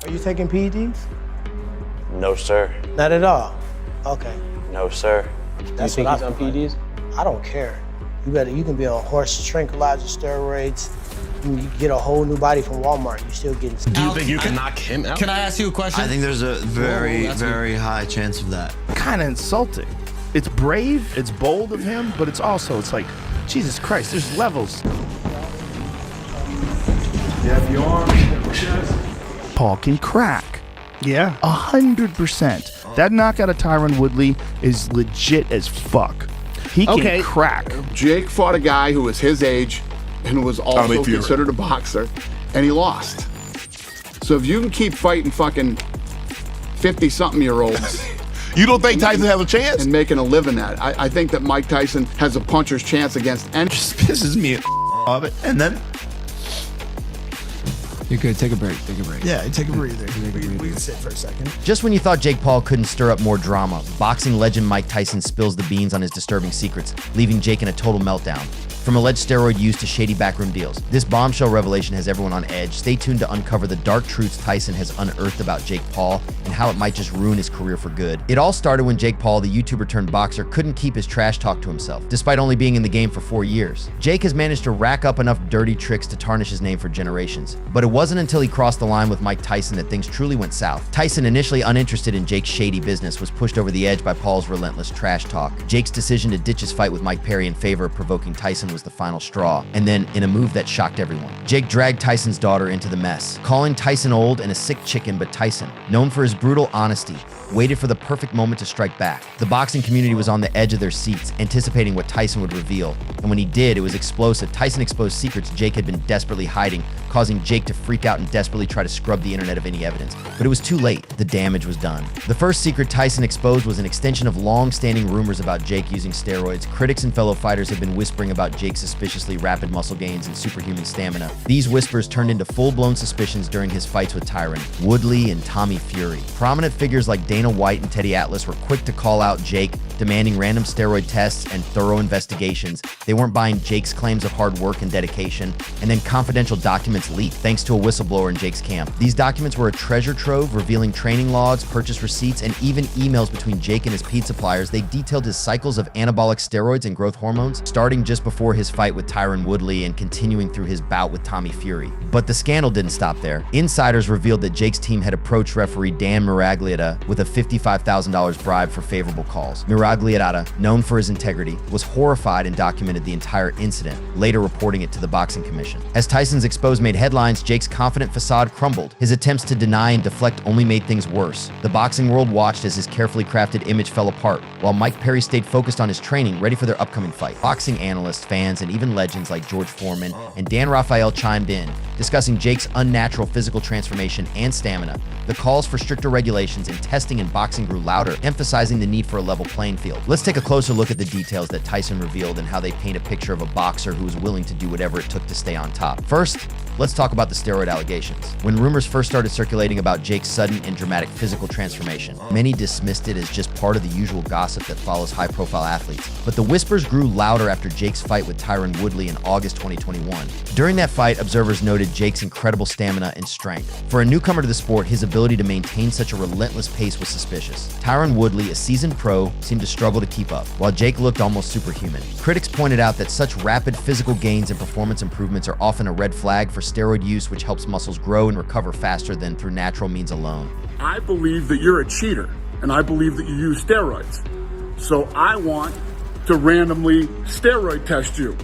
Are you taking PEDs? No, sir. Not at all. Okay. No, sir. That's you think what he's on I feel PEDs? like. I don't care. You can be on horse tranquilizer steroids. You can get a whole new body from Walmart. You still getting. Do you think you can knock him out? Can I ask you a question? I think there's a very high chance of that. Kind of insulting. It's brave, it's bold of him, but it's like, Jesus Christ, there's levels. Paul can crack. Yeah. 100%. That knockout of Tyron Woodley is legit as fuck. He can crack. Jake fought a guy who was his age and was also considered a boxer, and he lost. So if you can keep fighting fucking 50-something-year-olds... You don't think Tyson has a chance? And making a living at it. I think that Mike Tyson has a puncher's chance against any... Just pisses me off it. And then... You're good. Take a break. Take a break. Yeah, take a breather. We can sit for a second. Just when you thought Jake Paul couldn't stir up more drama, boxing legend Mike Tyson spills the beans on his disturbing secrets, leaving Jake in a total meltdown. From alleged steroid use to shady backroom deals, this bombshell revelation has everyone on edge. Stay tuned to uncover the dark truths Tyson has unearthed about Jake Paul and how it might just ruin his career for good. It all started when Jake Paul, the YouTuber turned boxer, couldn't keep his trash talk to himself, despite only being in the game for 4 years. Jake has managed to rack up enough dirty tricks to tarnish his name for generations. But it wasn't until he crossed the line with Mike Tyson that things truly went south. Tyson, initially uninterested in Jake's shady business, was pushed over the edge by Paul's relentless trash talk. Jake's decision to ditch his fight with Mike Perry in favor of provoking Tyson was the final straw. And then, in a move that shocked everyone, Jake dragged Tyson's daughter into the mess, calling Tyson old and a sick chicken. But Tyson, known for his brutal honesty, waited for the perfect moment to strike back. The boxing community was on the edge of their seats, anticipating what Tyson would reveal. And when he did, it was explosive. Tyson exposed secrets Jake had been desperately hiding, causing Jake to freak out and desperately try to scrub the internet of any evidence. But it was too late. The damage was done. The first secret Tyson exposed was an extension of long-standing rumors about Jake using steroids. Critics and fellow fighters have been whispering about Jake's suspiciously rapid muscle gains and superhuman stamina. These whispers turned into full-blown suspicions during his fights with Tyron Woodley and Tommy Fury. Prominent figures like Dana White and Teddy Atlas were quick to call out Jake, demanding random steroid tests and thorough investigations. They weren't buying Jake's claims of hard work and dedication. And then confidential documents leaked, thanks to a whistleblower in Jake's camp. These documents were a treasure trove, revealing training logs, purchase receipts, and even emails between Jake and his PED suppliers. They detailed his cycles of anabolic steroids and growth hormones, starting just before his fight with Tyron Woodley and continuing through his bout with Tommy Fury. But the scandal didn't stop there. Insiders revealed that Jake's team had approached referee Dan Miragliotta with a $55,000 bribe for favorable calls. Miragliotta, known for his integrity, was horrified and documented the entire incident, later reporting it to the Boxing Commission. As Tyson's exposed made headlines, Jake's confident facade crumbled. His attempts to deny and deflect only made things worse. The boxing world watched as his carefully crafted image fell apart, while Mike Perry stayed focused on his training, ready for their upcoming fight. Boxing analysts, fans, and even legends like George Foreman and Dan Rafael chimed in, discussing Jake's unnatural physical transformation and stamina. The calls for stricter regulations and testing in boxing grew louder, emphasizing the need for a level playing field. Let's take a closer look at the details that Tyson revealed and how they paint a picture of a boxer who was willing to do whatever it took to stay on top. First, let's talk about the steroid allegations. When rumors first started circulating about Jake's sudden and dramatic physical transformation, many dismissed it as just part of the usual gossip that follows high-profile athletes. But the whispers grew louder after Jake's fight with Tyron Woodley in August 2021. During that fight, observers noted Jake's incredible stamina and strength. For a newcomer to the sport, his ability to maintain such a relentless pace was suspicious. Tyron Woodley, a seasoned pro, seemed to struggle to keep up, while Jake looked almost superhuman. Critics pointed out that such rapid physical gains and performance improvements are often a red flag for steroid use, which helps muscles grow and recover faster than through natural means alone. I believe that you're a cheater, and I believe that you use steroids. So I want to randomly steroid test you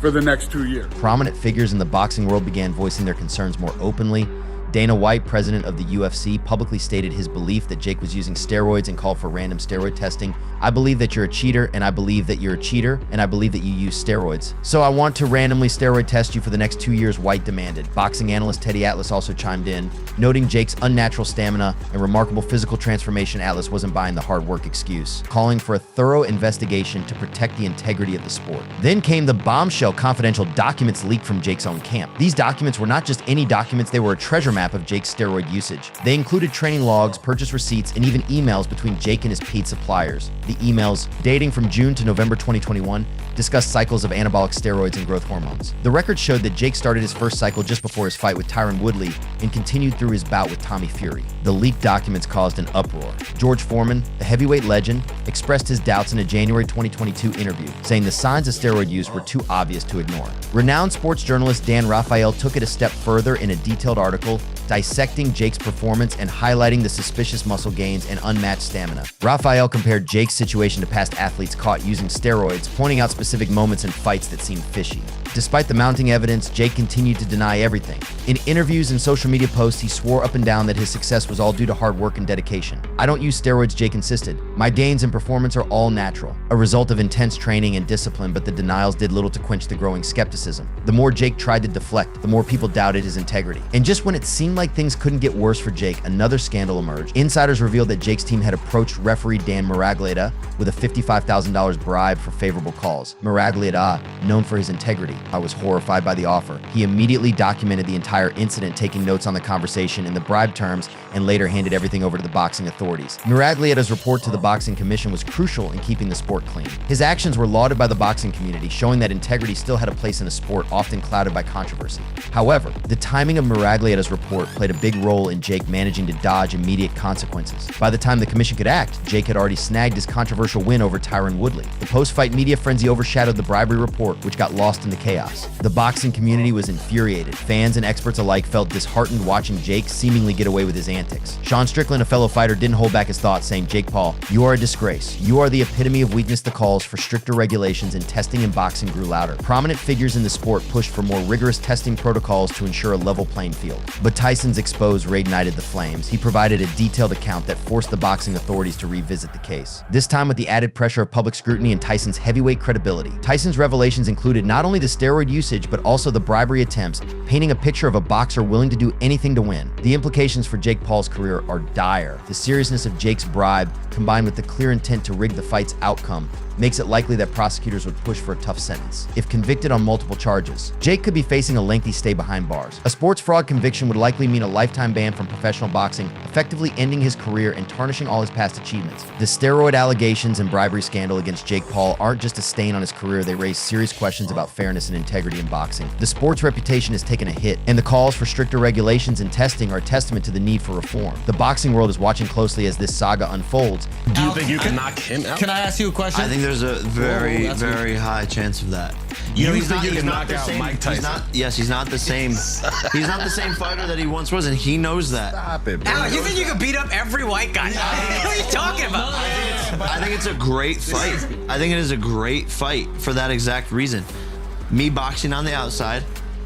for the next 2 years. Prominent figures in the boxing world began voicing their concerns more openly. Dana White, president of the UFC, publicly stated his belief that Jake was using steroids and called for random steroid testing. I believe that you're a cheater, and I believe that you're a cheater, and I believe that you use steroids. So I want to randomly steroid test you for the next 2 years, White demanded. Boxing analyst Teddy Atlas also chimed in, noting Jake's unnatural stamina and remarkable physical transformation. Atlas wasn't buying the hard work excuse, calling for a thorough investigation to protect the integrity of the sport. Then came the bombshell confidential documents leaked from Jake's own camp. These documents were not just any documents, they were a treasure map map of Jake's steroid usage. They included training logs, purchase receipts, and even emails between Jake and his paid suppliers. The emails, dating from June to November 2021, discussed cycles of anabolic steroids and growth hormones. The record showed that Jake started his first cycle just before his fight with Tyron Woodley and continued through his bout with Tommy Fury. The leaked documents caused an uproar. George Foreman, the heavyweight legend, expressed his doubts in a January 2022 interview, saying the signs of steroid use were too obvious to ignore. Renowned sports journalist Dan Raphael took it a step further in a detailed article dissecting Jake's performance and highlighting the suspicious muscle gains and unmatched stamina. Raphael compared Jake's situation to past athletes caught using steroids, pointing out specific moments in fights that seemed fishy. Despite the mounting evidence, Jake continued to deny everything. In interviews and social media posts, he swore up and down that his success was all due to hard work and dedication. "I don't use steroids," Jake insisted. "My gains in performance are all natural, a result of intense training and discipline," but the denials did little to quench the growing skepticism. The more Jake tried to deflect, the more people doubted his integrity. And just when it seemed like things couldn't get worse for Jake, another scandal emerged. Insiders revealed that Jake's team had approached referee Dan Miragliotta with a $55,000 bribe for favorable calls. Miragliotta, known for his integrity, was horrified by the offer. He immediately documented the entire incident, taking notes on the conversation and the bribe terms, and later handed everything over to the boxing authorities. Miragliotta's report to the Boxing Commission was crucial in keeping the sport clean. His actions were lauded by the boxing community, showing that integrity still had a place in a sport often clouded by controversy. However, the timing of Miragliotta's report played a big role in Jake managing to dodge immediate consequences. By the time the commission could act, Jake had already snagged his controversial win over Tyron Woodley. The post-fight media frenzy overshadowed the bribery report, which got lost in the chaos. The boxing community was infuriated. Fans and experts alike felt disheartened watching Jake seemingly get away with his antics. Sean Strickland, a fellow fighter, didn't hold back his thoughts, saying, "Jake Paul, you are a disgrace. You are the epitome of weakness." The calls for stricter regulations and testing in boxing grew louder. Prominent figures in the sport pushed for more rigorous testing protocols to ensure a level playing field. But Tyson's exposed reignited the flames. He provided a detailed account that forced the boxing authorities to revisit the case. This time with the added pressure of public scrutiny and Tyson's heavyweight credibility. Tyson's revelations included not only the steroid usage, but also the bribery attempts, painting a picture of a boxer willing to do anything to win. The implications for Jake Paul's career are dire. The seriousness of Jake's bribe, combined with the clear intent to rig the fight's outcome, makes it likely that prosecutors would push for a tough sentence. If convicted on multiple charges, Jake could be facing a lengthy stay behind bars. A sports fraud conviction would likely mean a lifetime ban from professional boxing, effectively ending his career and tarnishing all his past achievements. The steroid allegations and bribery scandal against Jake Paul aren't just a stain on his career, they raise serious questions about fairness and integrity in boxing. The sport's reputation has taken a hit, and the calls for stricter regulations and testing are a testament to the need for reform. The boxing world is watching closely as this saga unfolds. Do you think you can knock him out? Can I ask you a question? I think there's a very high chance of that. You think you can knock out Mike Tyson? He's not the same. He's not the same fighter that he once was, and he knows that. Stop it, bro. Alex, you think you can beat up every white guy? What are you talking about? I think it's a great fight. I think it is a great fight for that exact reason. Me boxing on the outside,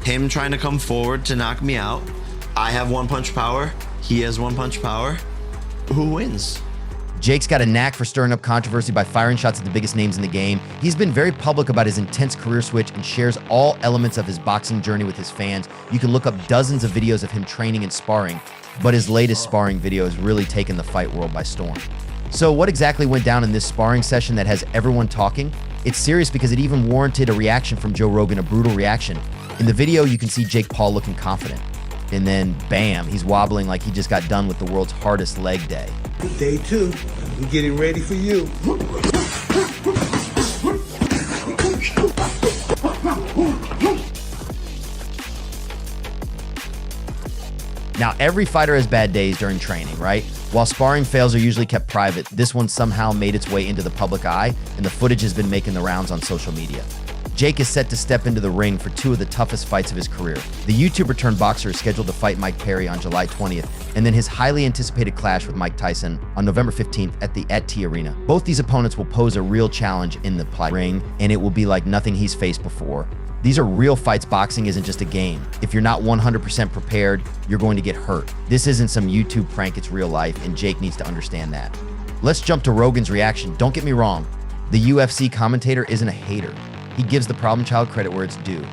him trying to come forward to knock me out. I have one punch power. He has one punch power. Who wins? Jake's got a knack for stirring up controversy by firing shots at the biggest names in the game. He's been very public about his intense career switch and shares all elements of his boxing journey with his fans. You can look up dozens of videos of him training and sparring, but his latest sparring video has really taken the fight world by storm. So what exactly went down in this sparring session that has everyone talking? It's serious because it even warranted a reaction from Joe Rogan, a brutal reaction. In the video, you can see Jake Paul looking confident. And then, bam, he's wobbling like he just got done with the world's hardest leg day. Day 2, we're getting ready for you. Now, every fighter has bad days during training, right? While sparring fails are usually kept private, this one somehow made its way into the public eye, and the footage has been making the rounds on social media. Jake is set to step into the ring for 2 of the toughest fights of his career. The YouTuber-turned-boxer is scheduled to fight Mike Perry on July 20th, and then his highly anticipated clash with Mike Tyson on November 15th at the T Arena. Both these opponents will pose a real challenge in the ring, and it will be like nothing he's faced before. These are real fights. Boxing isn't just a game. If you're not 100% prepared, you're going to get hurt. This isn't some YouTube prank, it's real life, and Jake needs to understand that. Let's jump to Rogan's reaction. Don't get me wrong, the UFC commentator isn't a hater. He gives the problem child credit where it's due.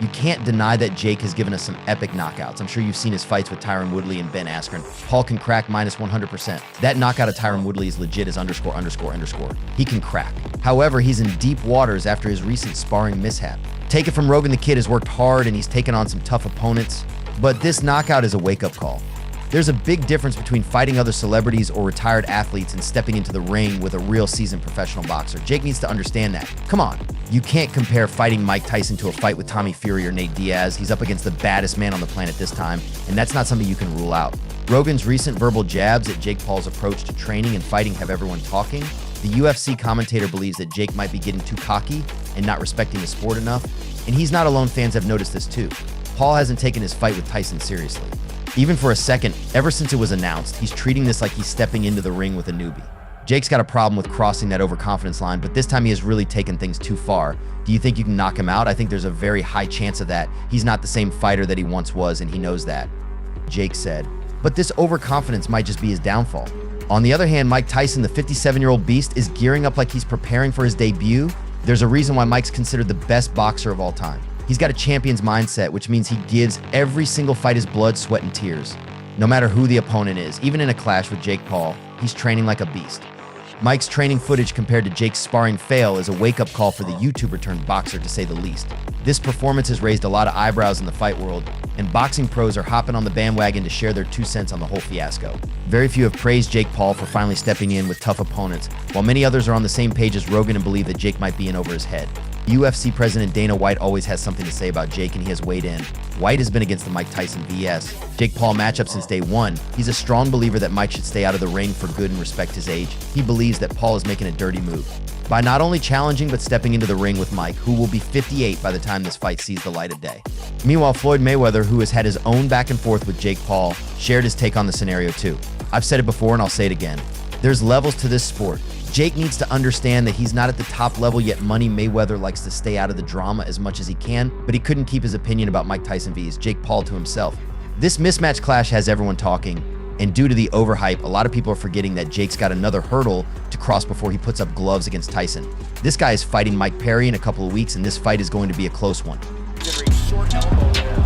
You can't deny that Jake has given us some epic knockouts. I'm sure you've seen his fights with Tyron Woodley and Ben Askren. Paul can crack minus 100%. That knockout of Tyron Woodley is legit as ____. He can crack. However, he's in deep waters after his recent sparring mishap. Take it from Rogan, the kid has worked hard and he's taken on some tough opponents, But this knockout is a wake-up call. There's a big difference between fighting other celebrities or retired athletes and stepping into the ring with a real seasoned professional boxer. Jake needs to understand that. Come on. You can't compare fighting Mike Tyson to a fight with Tommy Fury or Nate Diaz. He's up against the baddest man on the planet this time, and that's not something you can rule out. Rogan's recent verbal jabs at Jake Paul's approach to training and fighting have everyone talking. The UFC commentator believes that Jake might be getting too cocky and not respecting the sport enough, and he's not alone. Fans have noticed this too. Paul hasn't taken his fight with Tyson seriously. Even for a second, ever since it was announced, he's treating this like he's stepping into the ring with a newbie. Jake's got a problem with crossing that overconfidence line, but this time he has really taken things too far. Do you think you can knock him out? I think there's a very high chance of that. He's not the same fighter that he once was, and he knows that. Jake said. But this overconfidence might just be his downfall. On the other hand, Mike Tyson, the 57-year-old beast, is gearing up like he's preparing for his debut. There's a reason why Mike's considered the best boxer of all time. He's got a champion's mindset, which means he gives every single fight his blood, sweat, and tears. No matter who the opponent is, even in a clash with Jake Paul, he's training like a beast. Mike's training footage compared to Jake's sparring fail is a wake-up call for the YouTuber-turned-boxer, to say the least. This performance has raised a lot of eyebrows in the fight world, and boxing pros are hopping on the bandwagon to share their 2 cents on the whole fiasco. Very few have praised Jake Paul for finally stepping in with tough opponents, while many others are on the same page as Rogan and believe that Jake might be in over his head. UFC President Dana White always has something to say about Jake, and he has weighed in. White has been against the Mike Tyson vs. Jake Paul matchup since day one. He's a strong believer that Mike should stay out of the ring for good and respect his age. He believes that Paul is making a dirty move by not only challenging but stepping into the ring with Mike, who will be 58 by the time this fight sees the light of day. Meanwhile, Floyd Mayweather, who has had his own back and forth with Jake Paul, shared his take on the scenario too. I've said it before and I'll say it again. There's levels to this sport. Jake needs to understand that he's not at the top level, yet Money Mayweather likes to stay out of the drama as much as he can, but he couldn't keep his opinion about Mike Tyson vs. Jake Paul to himself. This mismatch clash has everyone talking, and due to the overhype, a lot of people are forgetting that Jake's got another hurdle to cross before he puts up gloves against Tyson. This guy is fighting Mike Perry in a couple of weeks, and this fight is going to be a close one. Short elbow there.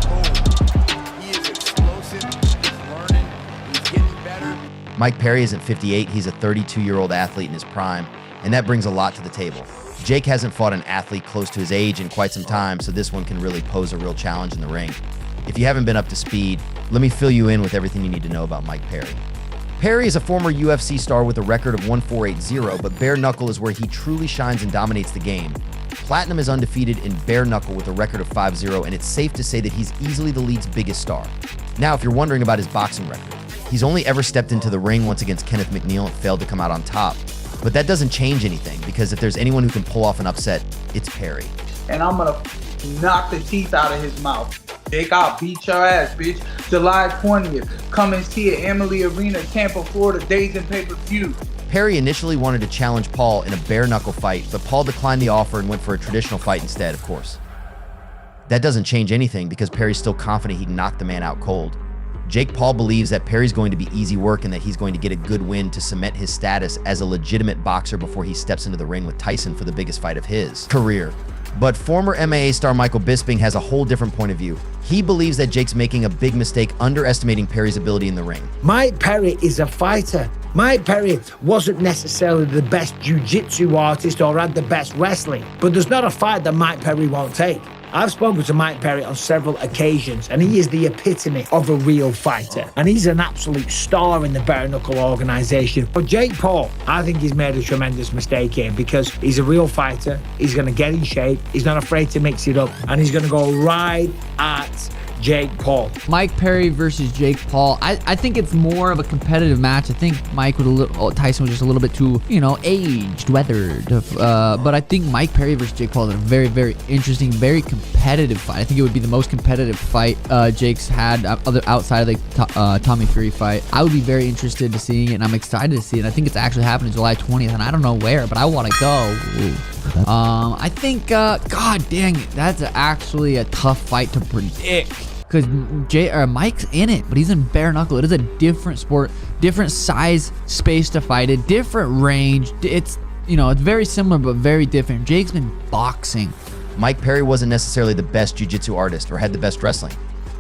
Boom. He is explosive. He's learning. He's getting better. Mike Perry isn't 58, he's a 32-year-old athlete in his prime, and that brings a lot to the table. Jake hasn't fought an athlete close to his age in quite some time, so this one can really pose a real challenge in the ring. If you haven't been up to speed, let me fill you in with everything you need to know about Mike Perry. Perry is a former UFC star with a record of 1-4-8-0, but bare knuckle is where he truly shines and dominates the game. Platinum is undefeated in bare knuckle with a record of 5-0, and it's safe to say that he's easily the league's biggest star. Now, if you're wondering about his boxing record, he's only ever stepped into the ring once against Kenneth McNeil and failed to come out on top. But that doesn't change anything, because if there's anyone who can pull off an upset, it's Perry. And I'm gonna knock the teeth out of his mouth. Jake, I'll beat your ass, bitch. July 20th, come and see it, Emily Arena, Tampa, Florida, days and pay-per-view. Perry initially wanted to challenge Paul in a bare knuckle fight, but Paul declined the offer and went for a traditional fight instead, of course. That doesn't change anything, because Perry's still confident he can knock the man out cold. Jake Paul believes that Perry's going to be easy work and that he's going to get a good win to cement his status as a legitimate boxer before he steps into the ring with Tyson for the biggest fight of his career. But former MMA star Michael Bisping has a whole different point of view. He believes that Jake's making a big mistake underestimating Perry's ability in the ring. Mike Perry is a fighter. Mike Perry wasn't necessarily the best jiu-jitsu artist or had the best wrestling, but there's not a fight that Mike Perry won't take. I've spoken to Mike Perry on several occasions, and he is the epitome of a real fighter. And he's an absolute star in the bare knuckle organization. But Jake Paul, I think he's made a tremendous mistake here, because he's a real fighter. He's going to get in shape. He's not afraid to mix it up, and he's going to go right at Jake Paul. Mike Perry versus Jake Paul. I think it's more of a competitive match. I think Tyson was just a little bit too, aged, weathered. But I think Mike Perry versus Jake Paul is a very, very interesting, very competitive fight. I think it would be the most competitive fight Jake's had outside of the Tommy Fury fight. I would be very interested to seeing it, and I'm excited to see it. I think it's actually happening July 20th, and I don't know where, but I want to go. I think, god dang it, that's actually a tough fight to predict. Because Mike's in it, but he's in bare knuckle. It is a different sport, different size space to fight it, different range. It's very similar, but very different. Jake's been boxing. Mike Perry wasn't necessarily the best jiu-jitsu artist or had the best wrestling,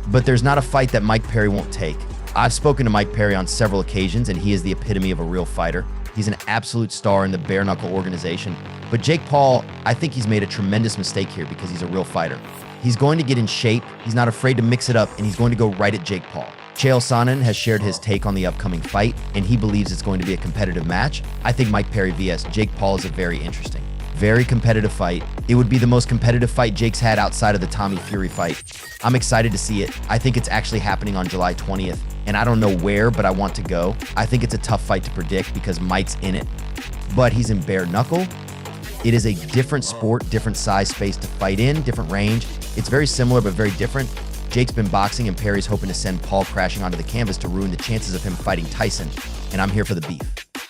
but there's not a fight that Mike Perry won't take. I've spoken to Mike Perry on several occasions, and he is the epitome of a real fighter. He's an absolute star in the bare knuckle organization. But Jake Paul, I think he's made a tremendous mistake here because he's a real fighter. He's going to get in shape, he's not afraid to mix it up, and he's going to go right at Jake Paul. Chael Sonnen has shared his take on the upcoming fight, and he believes it's going to be a competitive match. I think Mike Perry vs. Jake Paul is a very interesting, very competitive fight. It would be the most competitive fight Jake's had outside of the Tommy Fury fight. I'm excited to see it. I think it's actually happening on July 20th, and I don't know where, but I want to go. I think it's a tough fight to predict because Mike's in it, but he's in bare knuckle. It is a different sport, different size space to fight in, different range. It's very similar, but very different. Jake's been boxing, and Perry's hoping to send Paul crashing onto the canvas to ruin the chances of him fighting Tyson, and I'm here for the beef.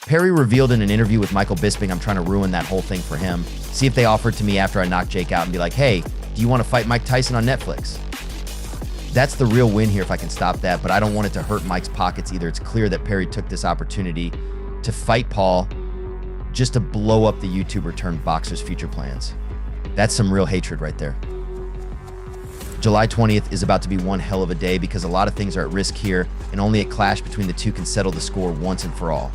Perry revealed in an interview with Michael Bisping, I'm trying to ruin that whole thing for him. See if they offer it to me after I knock Jake out and be like, hey, do you want to fight Mike Tyson on Netflix? That's the real win here if I can stop that, but I don't want it to hurt Mike's pockets either. It's clear that Perry took this opportunity to fight Paul just to blow up the YouTuber turned boxer's future plans. That's some real hatred right there. July 20th is about to be one hell of a day because a lot of things are at risk here, and only a clash between the two can settle the score once and for all.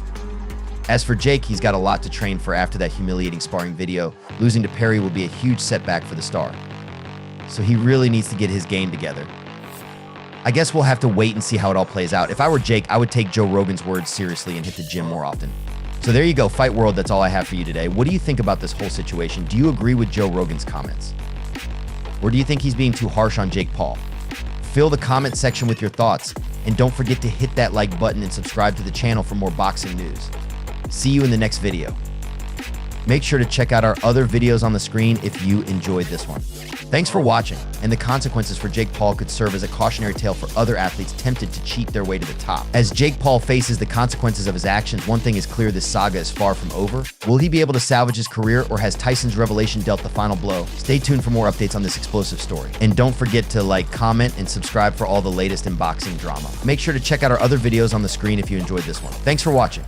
As for Jake, he's got a lot to train for after that humiliating sparring video. Losing to Perry will be a huge setback for the star. So he really needs to get his game together. I guess we'll have to wait and see how it all plays out. If I were Jake, I would take Joe Rogan's words seriously and hit the gym more often. So there you go, Fight World, that's all I have for you today. What do you think about this whole situation? Do you agree with Joe Rogan's comments? Or do you think he's being too harsh on Jake Paul? Fill the comment section with your thoughts, and don't forget to hit that like button and subscribe to the channel for more boxing news. See you in the next video. Make sure to check out our other videos on the screen if you enjoyed this one. Thanks for watching, and the consequences for Jake Paul could serve as a cautionary tale for other athletes tempted to cheat their way to the top. As Jake Paul faces the consequences of his actions, one thing is clear: this saga is far from over. Will he be able to salvage his career, or has Tyson's revelation dealt the final blow? Stay tuned for more updates on this explosive story. And don't forget to like, comment, and subscribe for all the latest in boxing drama. Make sure to check out our other videos on the screen if you enjoyed this one. Thanks for watching.